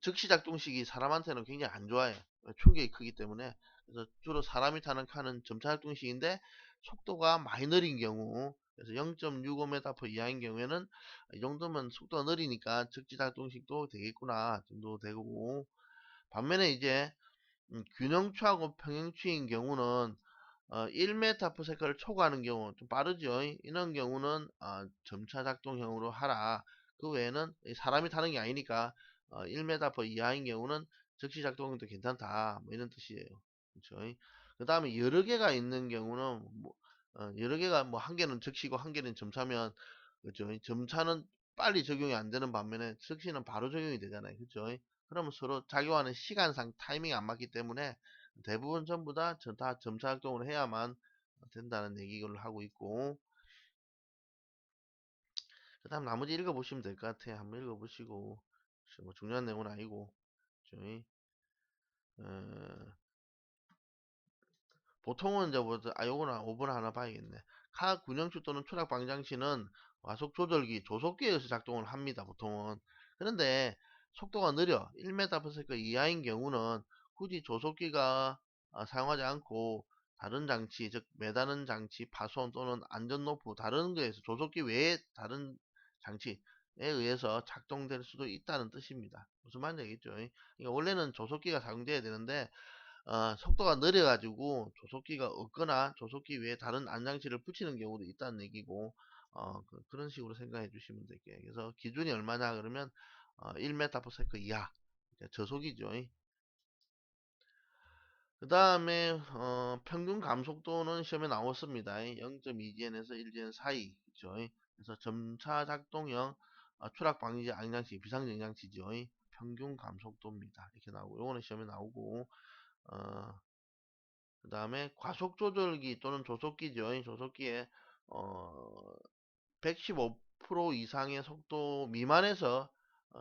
즉시 작동식이 사람한테는 굉장히 안 좋아요. 충격이 크기 때문에. 그래서 주로 사람이 타는 칸은 점차 작동식인데 속도가 많이 느린 경우, 그래서 0.65m 이하인 경우에는 이 정도면 속도가 느리니까 즉시 작동식도 되겠구나 정도 되고, 반면에 이제 균형추하고 평형추인 경우는 1m/s를 초과하는 경우 좀 빠르죠. 이런 경우는 점차 작동형으로 하라. 그 외에는 사람이 타는 게 아니니까 1m/s 이하인 경우는 즉시 작동도 괜찮다, 뭐 이런 뜻이에요. 그렇죠? 그 다음에 여러 개가 있는 경우는 뭐, 여러 개가 뭐 한 개는 즉시고 한 개는 점차면, 그렇죠? 점차는 빨리 적용이 안 되는 반면에 즉시는 바로 적용이 되잖아요. 그렇죠? 그러면 서로 작용하는 시간상 타이밍이 안 맞기 때문에 대부분 전부 다 점차 작동을 해야만 된다는 얘기를 하고 있고, 그 다음 나머지 읽어보시면 될 것 같아요. 한번 읽어보시고, 뭐 중요한 내용은 아니고, 저희 보통은 이제 뭐, 요거는 5번 하나 봐야겠네. 카 군형추 또는 추락 방장치는 와속 조절기, 조속기에서 작동을 합니다. 보통은. 그런데 속도가 느려 1m/s 이하인 경우는 굳이 조속기가 사용하지 않고 다른 장치, 즉 매다는 장치, 파손 또는 안전노프 다른 거에서 조속기 외에 다른 장치에 의해서 작동될 수도 있다는 뜻입니다. 무슨 말인지 알겠죠? 그러니까 원래는 조속기가 사용돼야 되는데 속도가 느려가지고 조속기가 없거나 조속기 외에 다른 안장치를 붙이는 경우도 있다는 얘기고, 그런 식으로 생각해 주시면 될게요. 그래서 기준이 얼마냐 그러면 1m/s 이하, 그러니까 저속이죠. 그 다음에 평균 감속도는 시험에 나왔습니다. 0.2Gn에서 1Gn 사이, 그죠? 그래서 점차 작동형 추락 방지 안장치, 비상정장치죠. 평균 감속도입니다. 이렇게 나오고, 요거는 시험에 나오고, 그 다음에 과속 조절기 또는 조속기죠. 조속기에 어, 115% 이상의 속도 미만에서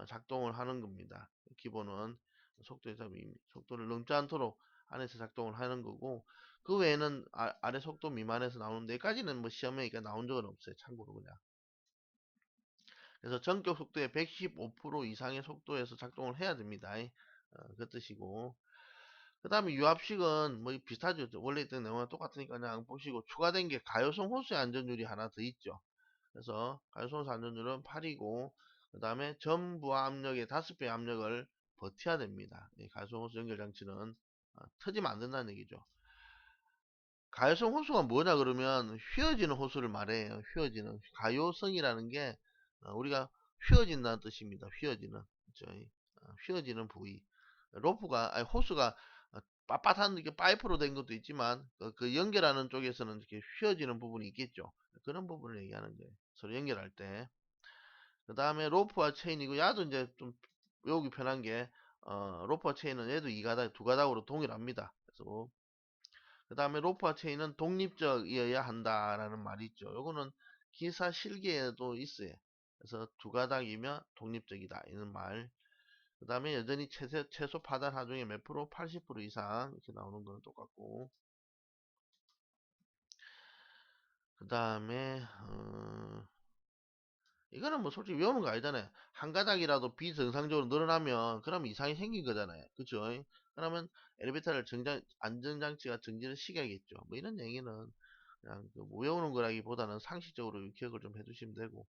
작동을 하는 겁니다. 기본은 속도에서 속도를 넘지 않도록 안에서 작동을 하는 거고, 그 외에는 아래 속도 미만에서 나오는 데까지는 뭐 시험에 나온 적은 없어요. 참고로 그냥. 그래서 전격 속도의 115% 이상의 속도에서 작동을 해야 됩니다. 그 뜻이고, 그 다음에 유압식은 뭐 비슷하죠. 원래 있던 내용과 똑같으니까 그냥 보시고, 추가된 게 가요성 호스의 안전율이 하나 더 있죠. 그래서 가요성 호스 안전율은 8이고, 그 다음에 전부하 압력의 5배 압력을 버텨야 됩니다. 가요성 호스 연결 장치는 터지면 안 된다는 얘기죠. 가요성 호수가 뭐냐 그러면 휘어지는 호수를 말해요. 휘어지는 가요성이라는 게 우리가 휘어진다는 뜻입니다. 휘어지는, 그죠? 휘어지는 부위. 로프가, 아니 호수가 빳빳한 이렇게 파이프로 된 것도 있지만 그 연결하는 쪽에서는 이렇게 휘어지는 부분이 있겠죠. 그런 부분을 얘기하는 거예요. 서로 연결할 때. 그 다음에 로프와 체인이고, 야도 이제 좀 외우기 편한 게 로프와 체인은 얘도 이 가닥 두 가닥으로 동일합니다. 그래서 그 다음에 로프와 체인은 독립적이어야 한다라는 말이 있죠. 요거는 기사 실기에도 있어요. 그래서 두 가닥이면 독립적이다, 이런 말. 그 다음에 여전히 최소 파단 하중의 몇 프로? 80% 이상 이렇게 나오는 거는 똑같고, 그 다음에 이거는 뭐 솔직히 외우는 거 아니잖아요. 한 가닥이라도 비정상적으로 늘어나면 그러면 이상이 생긴 거잖아요. 그죠? 그러면 엘리베이터를 안전장치가 정지를 시켜야겠죠. 뭐 이런 얘기는 그냥 외우는 거라기보다는 상식적으로 기억을 좀 해두시면 되고,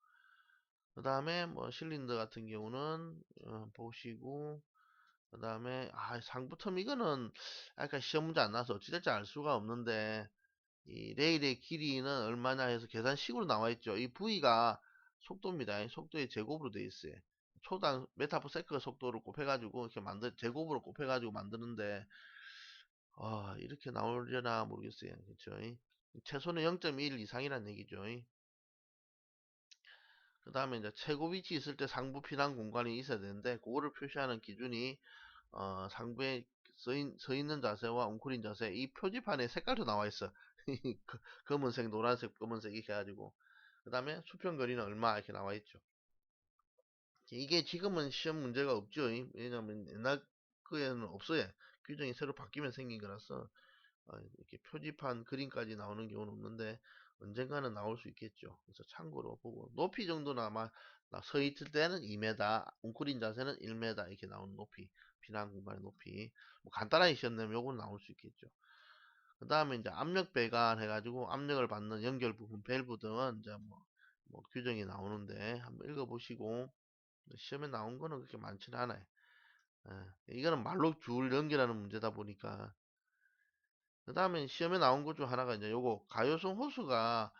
그 다음에 뭐 실린더 같은 경우는 보시고, 그 다음에 상부텀 이거는 약간 시험 문제 안 나와서 어찌될지 알 수가 없는데, 이 레일의 길이는 얼마냐 해서 계산식으로 나와 있죠. 이 V가 속도입니다. 이 속도의 제곱으로 되어 있어요. 초당 메타 퍼 세컨 속도를 곱해가지고 이렇게 제곱으로 곱해가지고 만드는데, 이렇게 나오려나 모르겠어요. 그렇죠? 최소는 0.1 이상이란 얘기죠. 그 다음에 이제 최고 위치 있을 때 상부 피난 공간이 있어야 되는데, 그거를 표시하는 기준이 상부에 서 있는 자세와 웅크린 자세, 이 표지판에 색깔도 나와 있어. 검은색, 노란색, 검은색 이렇게 해가지고. 그 다음에 수평 거리는 얼마 이렇게 나와 있죠. 이게 지금은 시험 문제가 없죠. 왜냐면 옛날 거에는 없어요. 규정이 새로 바뀌면 생긴 거라서 이렇게 표지판 그림까지 나오는 경우는 없는데 언젠가는 나올 수 있겠죠. 그래서 참고로 보고 높이 정도는 아마 서 있을 때는 2m, 웅크린 자세는 1m 이렇게 나오는 높이, 비난 공간의 높이. 뭐 간단하게 시험 내면 요건 나올 수 있겠죠. 그 다음에 이제 압력 배관 해가지고 압력을 받는 연결 부분, 밸브 등은 이제 뭐 규정이 나오는데 한번 읽어보시고, 시험에 나온 거는 그렇게 많지는 않아요. 이거는 말로 줄 연결하는 문제다 보니까. 그 다음에 시험에 나온 것 중 하나가 이제 요거 가요성 호수가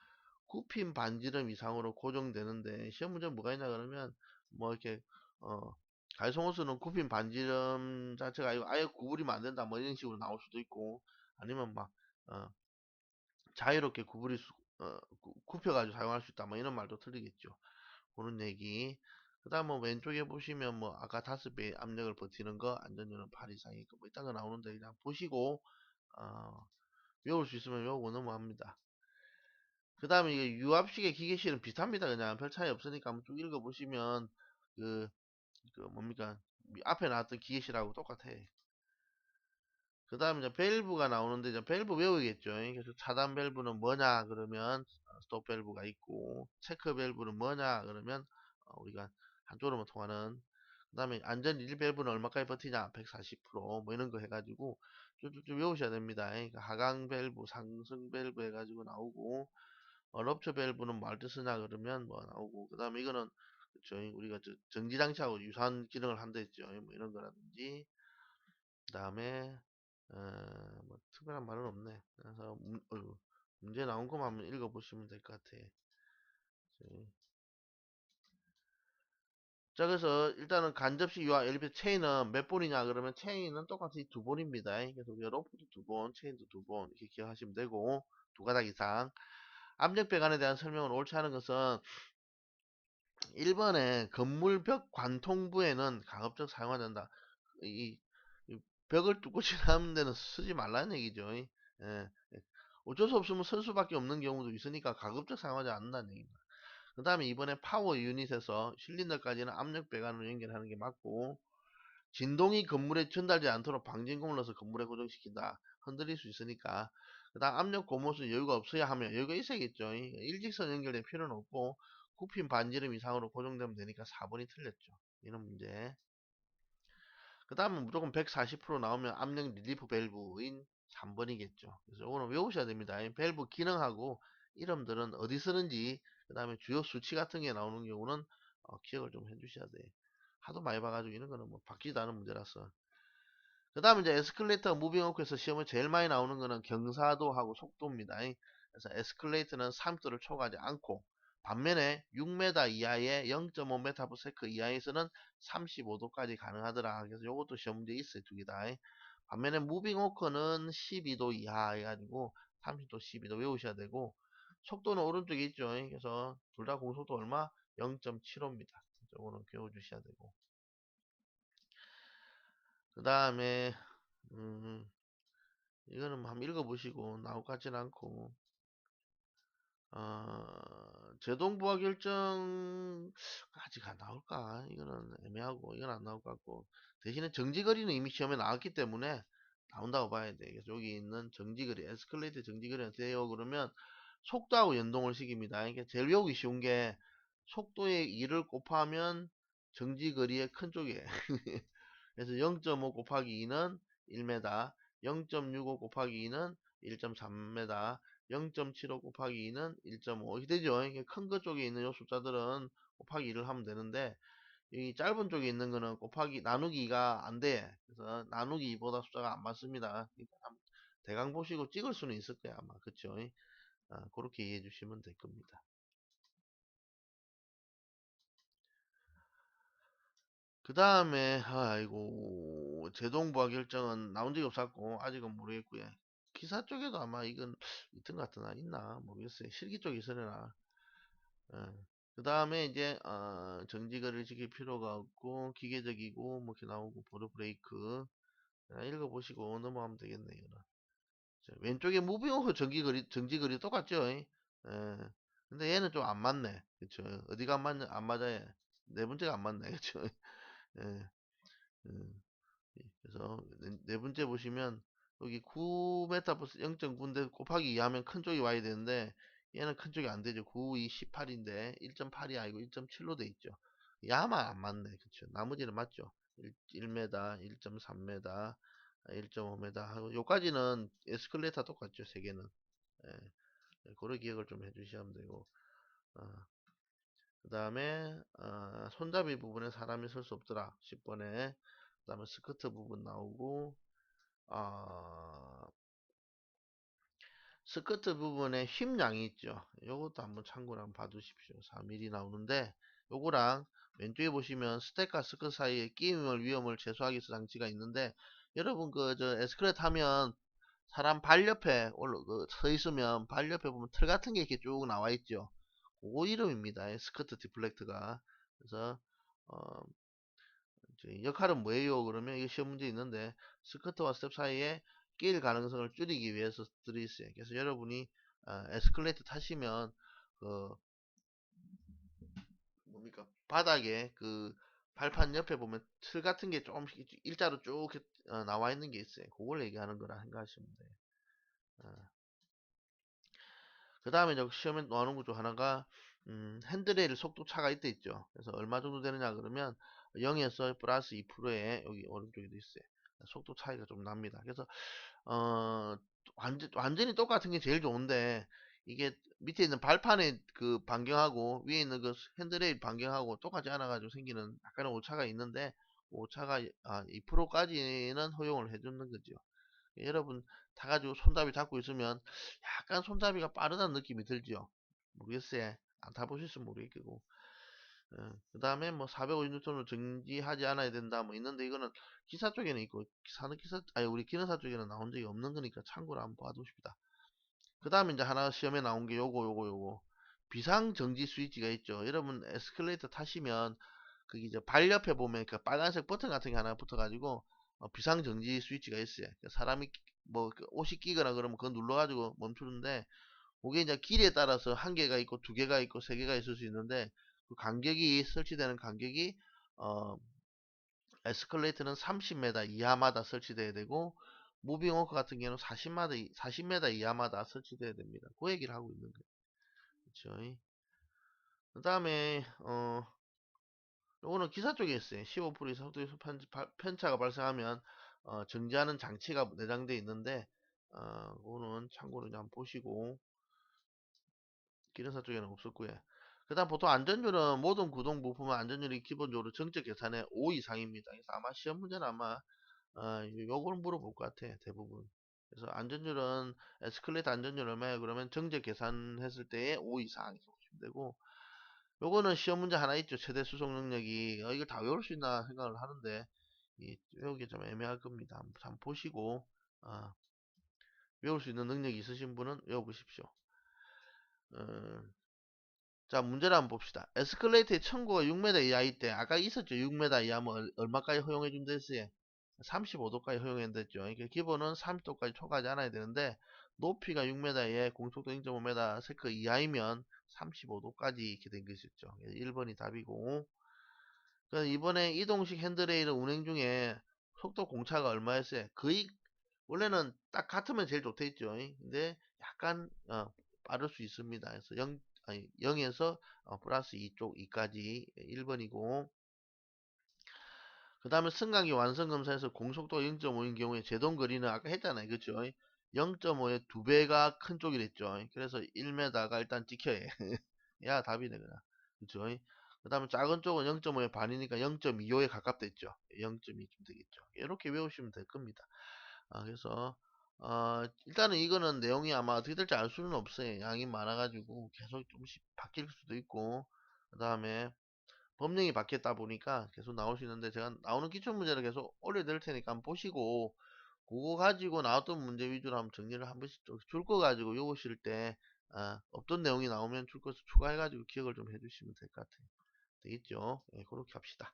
굽힌 반지름 이상으로 고정되는데, 시험 문제 뭐가 있냐 그러면 뭐 이렇게 어 가요성 호수는 굽힌 반지름 자체가 아니고 아예 구부리면 안 된다 뭐 이런 식으로 나올 수도 있고, 아니면 막 어, 자유롭게 굽혀가지고 사용할 수 있다 뭐 이런 말도 틀리겠죠. 그런 얘기. 그 다음 뭐 왼쪽에 보시면 뭐 아까 5배 압력을 버티는 거, 안전율은 8 이상이고 뭐 이딴 거 나오는데 그냥 보시고 어, 외울 수 있으면 외우고 넘어갑니다. 그 다음에 이게 유압식의 기계식은 비슷합니다. 그냥 별 차이 없으니까 한번 쭉 읽어보시면 그, 뭡니까 앞에 나왔던 기계식하고 똑같아. 그 다음에 이제 밸브가 나오는데 이제 밸브 외우겠죠. 그래서 차단 밸브는 뭐냐 그러면 스톱 밸브가 있고, 체크 밸브는 뭐냐 그러면 우리가 한쪽으로만 통하는, 그 다음에 안전 릴 밸브는 얼마까지 버티냐 140%뭐 이런 거 해가지고 쭉쭉쭉 외우셔야 됩니다. 그러니까 하강 밸브, 상승 밸브 해가지고 나오고, 럽처 밸브는 뭐 할 때 쓰냐 그러면 뭐 나오고, 그 다음에 이거는 그쵸, 우리가 정지 장치하고 유사한 기능을 한다 했죠. 뭐 이런 거라든지, 그 다음에 뭐 특별한 말은 없네. 그래서 문제 나온 것만 한번 읽어보시면 될 것 같아. 자, 그래서 일단은 간접식 유아 엘리베이터 체인은 몇 번이냐 그러면 체인은 똑같이 2번입니다. 그래서 우리가 로프도 2번, 체인도 2번 이렇게 기억하시면 되고, 두 가닥 이상. 압력 배관에 대한 설명을 옳지 않은 것은 1번에 건물벽 관통부에는 가급적 사용하지 않는다. 이, 이 벽을 뚫고 지나는 데는 쓰지 말라는 얘기죠. 예. 어쩔 수 없으면 설 수밖에 없는 경우도 있으니까 가급적 사용하지 않는다는 얘기입니다. 그 다음에 이번에 파워 유닛에서 실린더까지는 압력 배관으로 연결하는 게 맞고, 진동이 건물에 전달되지 않도록 방진공을 넣어서 건물에 고정시킨다. 흔들릴 수 있으니까. 그 다음 압력 고무수 여유가 없어야 하며, 여유가 있어야겠죠. 일직선 연결될 필요는 없고 굽힌 반지름 이상으로 고정되면 되니까 4번이 틀렸죠. 이런 문제. 그 다음은 무조건 140% 나오면 압력 릴리프 밸브인 3번이겠죠. 그래서 이거는 외우셔야 됩니다. 이 밸브 기능하고 이름들은 어디 쓰는지, 그 다음에 주요 수치 같은 게 나오는 경우는 기억을 좀 해주셔야 돼. 하도 많이 봐가지고 이런 거는 뭐 바뀌지도 않은 문제라서. 그 다음에 이제 에스컬레이터 무빙워크에서 시험에 제일 많이 나오는 거는 경사도하고 속도입니다. 그래서 에스컬레이터는 3도를 초과하지 않고, 반면에 6m 이하의 0.5m/s 이하에서는 35도까지 가능하더라. 그래서 요것도 시험 문제 있어요. 두 개 다. 반면에 무빙워커는 12도 이하 해가지고 30도, 12도 외우셔야 되고, 속도는 오른쪽에 있죠. 그래서 둘 다 공속도 얼마? 0.75입니다. 요거는 외워주셔야 되고. 그 다음에 이거는 뭐 한번 읽어보시고 나올 것 같지는 않고, 제동부하 결정 아직 안 나올까? 이거는 애매하고 이건 안 나올 것 같고, 대신에 정지거리는 이미 시험에 나왔기 때문에 나온다고 봐야 돼. 그래서 여기 있는 정지거리, 에스컬레이터 정지거리는 돼요 그러면 속도하고 연동을 시킵니다. 이게 제일 외우기 쉬운 게, 속도의 2를 곱하면 정지거리의 큰 쪽에 그래서 0.5 곱하기 2는 1m, 0.65 곱하기 2는 1.3m, 0.75 곱하기 2는 1.5 이렇게 되죠. 이게 큰 거 쪽에 있는 요 숫자들은 곱하기 2를 하면 되는데 이 짧은 쪽에 있는 거는 곱하기 나누기가 안 돼. 그래서 나누기 2보다 숫자가 안 맞습니다. 그러니까 대강 보시고 찍을 수는 있을 거야 아마. 그쵸? 그렇게 이해해 주시면 될 겁니다. 그 다음에 아이고 제동부하 결정은 나온 적이 없었고 아직은 모르겠고요. 기사 쪽에도 아마 이건 있던 것 같으나 있나 모르겠어요. 실기 쪽에 있으려나. 그 다음에 이제 정지거리를 지킬 필요가 없고 기계적이고 뭐 이렇게 나오고 보드 브레이크 읽어보시고 넘어가면 되겠네요. 자, 왼쪽에 무빙 오프 정지거리 똑같죠? 근데 얘는 좀 안 맞네. 그쵸? 어디가 안 맞아요? 네 번째가 안 맞네. 그쵸? 예. 음. 그래서 네 번째 보시면 여기 9m 플러스 0.9인데 곱하기 2 하면 큰 쪽이 와야 되는데 얘는 큰 쪽이 안 되죠. 9, 2, 18인데 1.8이 아니고 1.7로 돼 있죠. 야만 안 맞네. 그쵸. 나머지는 맞죠. 1m, 1.3m, 1.5m 하고 요까지는 에스컬레이터 똑같죠. 세 개는. 예. 그런 기억을 좀 해주시면 되고 그 다음에 손잡이 부분에 사람이 설 수 없더라. 10번에 그 다음에 스커트 부분 나오고 아, 스커트 부분에 힘량이 있죠. 요것도 한번 참고로 한번 봐두십시오. 4mm 나오는데 요거랑 왼쪽에 보시면 스택과 스커트 사이에 끼임을 위험을 제소하기 위해서 장치가 있는데 여러분 그 저 에스컬레이터 하면 사람 발 옆에 서 있으면 발 옆에 보면 틀 같은 게 이렇게 쭉 나와 있죠. 그거 이름입니다. 스커트 디플렉트가. 그래서 어, 역할은 뭐예요? 그러면 이거 시험 문제 있는데 스커트와 스텝 사이에 끼일 가능성을 줄이기 위해서 들어있어요. 그래서 여러분이 에스컬레이터 타시면 그 뭡니까 바닥에 그 발판 옆에 보면 틀 같은 게 조금씩 일자로 쭉 나와 있는 게 있어요. 그걸 얘기하는 거라 생각하시면 돼요. 어. 그 다음에 이제 시험에 나오는 것 중 하나가 핸드레일 속도 차가 이때 있죠. 그래서 얼마 정도 되느냐 그러면 0에서 플러스 2%에 여기 오른쪽에도 있어요. 속도 차이가 좀 납니다. 그래서 어 완전히 똑같은 게 제일 좋은데 이게 밑에 있는 발판의 그 반경하고 위에 있는 그 핸드레일 반경하고 똑같지 않아 가지고 생기는 약간의 오차가 있는데 오차가 2%까지는 허용을 해주는 거죠. 여러분 타가지고 손잡이 잡고 있으면 약간 손잡이가 빠르다는 느낌이 들죠. 모르겠어요. 안 타보셨으면 모르겠고. 그 다음에 뭐 450N으로 정지하지 않아야 된다 뭐 있는데 이거는 기사 쪽에는 있고 사는 기사 아니 우리 기능사 쪽에는 나온 적이 없는 거니까 참고로 한번 봐두십시다. 그 다음에 이제 하나 시험에 나온 게 요거 비상 정지 스위치가 있죠. 여러분 에스컬레이터 타시면 그게 이제 발 옆에 보면 그 빨간색 버튼 같은 게 하나 붙어가지고 비상 정지 스위치가 있어요. 사람이 뭐그 옷이 끼거나 그러면 그거 눌러가지고 멈추는데 그게 이제 길에 따라서 한 개가 있고 두 개가 있고 세 개가 있을 수 있는데 그 간격이 설치되는 간격이 어 에스컬레이터는 30m 이하마다 설치돼야 되고 무빙 워크 같은 경우는 40m 이하마다 설치돼야 됩니다. 그 얘기를 하고 있는 거예요. 그렇죠? 그 다음에 요거는 기사 쪽에 있어요. 15% 이상 속도에서 편차가 발생하면 정지하는 장치가 내장되어 있는데 그거는 참고로 한번 보시고 기능사 쪽에는 없었고요. 그 다음 보통 안전율은 모든 구동 부품은 안전율이 기본적으로 정적 계산의 5 이상입니다. 그래서 아마 시험 문제는 아마 요걸 물어볼 것 같아 대부분. 그래서 안전율은 에스컬레이터 안전율 얼마야 그러면 정적 계산했을 때의 5 이상 이렇게 보시면 되고 요거는 시험 문제 하나 있죠. 최대 수속 능력이 이걸 다 외울 수 있나 생각을 하는데 외우기 좀 애매할 겁니다. 한번 보시고 어, 외울 수 있는 능력이 있으신 분은 외워보십시오. 어, 자 문제를 한번 봅시다. 에스컬레이터의 층고가 6m 이하일 때 아까 있었죠. 6m 이하면 얼마까지 허용해 준다 했어요. 35도까지 허용했댔죠. 그러니까 기본은 30도까지 초과하지 않아야 되는데 높이가 6m에 공속도 0.5m 세크 이하이면 35도까지 이렇게 된 것이었죠. 1번이 답이고 그래서 이번에 이동식 핸드레일을 운행 중에 속도 공차가 얼마였어요? 거의 원래는 딱 같으면 제일 좋다 했죠. 근데 약간 빠를 수 있습니다. 그래서 0에서 플러스 2쪽 2까지 1번이고 그 다음에 승강기 완성 검사에서 공속도 0.5인 경우에 제동 거리는 아까 했잖아요. 그렇죠? 0.5의 2배가 큰 쪽이 됐죠. 그래서 1m가 일단 찍혀야 해. 야, 답이네, 그냥. 그쵸? 그 다음에 작은 쪽은 0.5의 반이니까 0.25에 가깝댔죠. 0.2쯤 되겠죠. 이렇게 외우시면 될 겁니다. 그래서, 일단은 이거는 내용이 아마 어떻게 될지 알 수는 없어요. 양이 많아가지고 계속 조금씩 바뀔 수도 있고, 그 다음에 법령이 바뀌었다 보니까 계속 나올 수 있는데, 제가 나오는 기출문제를 계속 올려드릴 테니까 한번 보시고, 그거 가지고 나왔던 문제 위주로 한번 정리를 한 번씩 줄 거 가지고 외우실 때, 없던 내용이 나오면 줄 것을 추가해가지고 기억을 좀 해주시면 될 것 같아요. 되겠죠? 예, 그렇게 합시다.